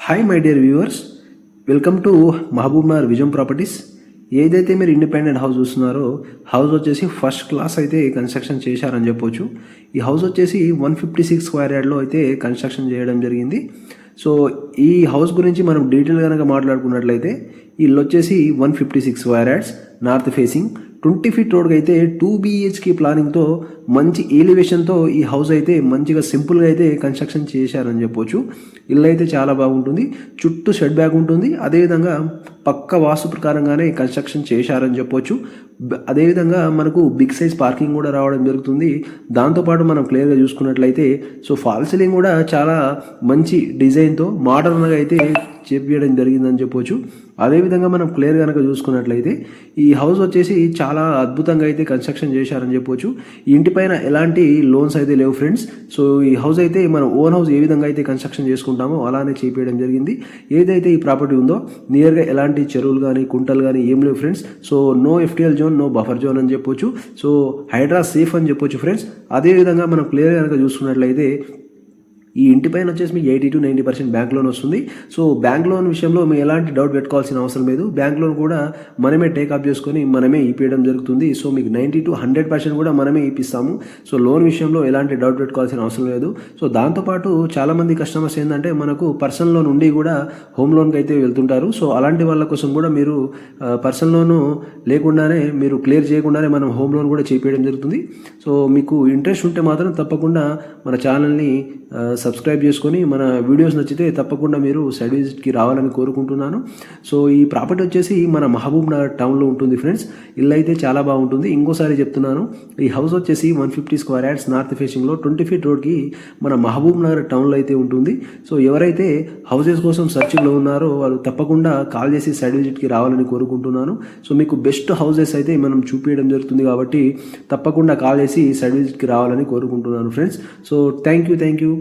Hi my dear viewers, welcome to Mahabubnagar vision properties. ఏదైతే మీరు independent house చూస్తున్నారో house వచ్చేసి ఫస్ట్ క్లాస్ అయితే కన్స్ట్రక్షన్ చేశారని చెప్పొచ్చు. ఈ హౌస్ వచ్చేసి 156 స్క్వేర్ యార్డ్లో అయితే కన్స్ట్రక్షన్ చేయడం జరిగింది. సో ఈ హౌస్ గురించి మనం డీటెయిల్ కనుక మాట్లాడుకున్నట్లయితే ఈ ఇల్లు వచ్చేసి 156 square yards, north facing, 20 feet రోడ్కి అయితే 2 BHK ప్లానింగ్తో మంచి ఎలివేషన్తో ఈ హౌస్ అయితే మంచిగా సింపుల్గా అయితే కన్స్ట్రక్షన్ చేశారని చెప్పొచ్చు. ఇల్లు అయితే చాలా బాగుంటుంది, చుట్టూ షెడ్ బ్యాక్ ఉంటుంది, అదేవిధంగా పక్క వాస్తు ప్రకారంగానే కన్స్ట్రక్షన్ చేశారని చెప్పొచ్చు. అదేవిధంగా మనకు బిగ్ సైజ్ పార్కింగ్ కూడా రావడం జరుగుతుంది. దాంతోపాటు మనం క్లియర్గా చూసుకున్నట్లయితే సో ఫాల్ సీలింగ్ కూడా చాలా మంచి డిజైన్తో మోడర్న్గా అయితే చేపించడం జరిగిందని చెప్పొచ్చు. అదేవిధంగా మనం క్లియర్ కనుక చూసుకున్నట్లయితే ఈ హౌస్ వచ్చేసి చాలా అద్భుతంగా అయితే కన్స్ట్రక్షన్ చేశారని చెప్పొచ్చు. ఈ ఇంటిపైన ఎలాంటి లోన్స్ అయితే లేవు ఫ్రెండ్స్. సో ఈ హౌస్ అయితే మనం ఓన్ హౌస్ ఏ విధంగా అయితే కన్స్ట్రక్షన్ చేసుకుంటామో అలానే చేపించడం జరిగింది. ఏదైతే ఈ ప్రాపర్టీ ఉందో నియర్గా ఎలాంటి చెరువులు కానీ కుంటలు కానీ ఏం లేవు friends. So no FTL zone, no buffer zone అని చెప్పొచ్చు. సో హైడ్రా సేఫ్ అని చెప్పొచ్చు ఫ్రెండ్స్. అదేవిధంగా మనం క్లియర్ కనుక చూసుకున్నట్లయితే ఈ ఇంటిపైన వచ్చేసి మీకు 80 to 90% బ్యాంక్ లోన్ వస్తుంది. సో బ్యాంక్ లోన్ విషయంలో మీరు ఎలాంటి డౌట్ పెట్టుకోవాల్సిన అవసరం లేదు. బ్యాంక్ లోన్ కూడా మనమే టేకప్ చేసుకొని మనమే ఇప్పించడం జరుగుతుంది. సో మీకు 90 to 100% కూడా మనమే ఇప్పిస్తాము. సో లోన్ విషయంలో ఎలాంటి డౌట్ పెట్టుకోవాల్సిన అవసరం లేదు. సో దాంతోపాటు చాలామంది కస్టమర్స్ ఏంటంటే మనకు పర్సనల్ లోన్ ఉండి కూడా హోమ్ లోన్కి అయితే వెళ్తుంటారు. సో అలాంటి వాళ్ళ కోసం కూడా మీరు పర్సనల్ లోను లేకుండానే మీరు క్లియర్ చేయకుండానే మనం హోమ్ లోన్ కూడా చేపించడం జరుగుతుంది. సో మీకు ఇంట్రెస్ట్ ఉంటే మాత్రం తప్పకుండా మన ఛానల్ని సబ్స్క్రైబ్ చేసుకొని మన వీడియోస్ నచ్చితే తప్పకుండా మీరు సైట్ విజిట్కి రావాలని కోరుకుంటున్నాను. సో ఈ ప్రాపర్టీ వచ్చేసి మన మహబూబ్ నగర్ టౌన్లో ఉంటుంది ఫ్రెండ్స్. ఇల్లు అయితే చాలా బాగుంటుంది. ఇంకోసారి చెప్తున్నాను, ఈ హౌస్ వచ్చేసి 150 స్క్వేర్ యార్డ్స్ నార్త్ ఫేసింగ్లో 20 ఫీట్ రోడ్కి మన మహబూబ్ నగర్ టౌన్లో అయితే ఉంటుంది. సో ఎవరైతే హౌసెస్ కోసం సర్చింగ్లో ఉన్నారో వాళ్ళు తప్పకుండా కాల్ చేసి సైట్ విజిట్కి రావాలని కోరుకుంటున్నాను. సో మీకు బెస్ట్ హౌసెస్ అయితే మనం చూపించడం జరుగుతుంది కాబట్టి తప్పకుండా కాల్ చేసి సైట్ విజిట్కి రావాలని కోరుకుంటున్నాను ఫ్రెండ్స్. So thank you.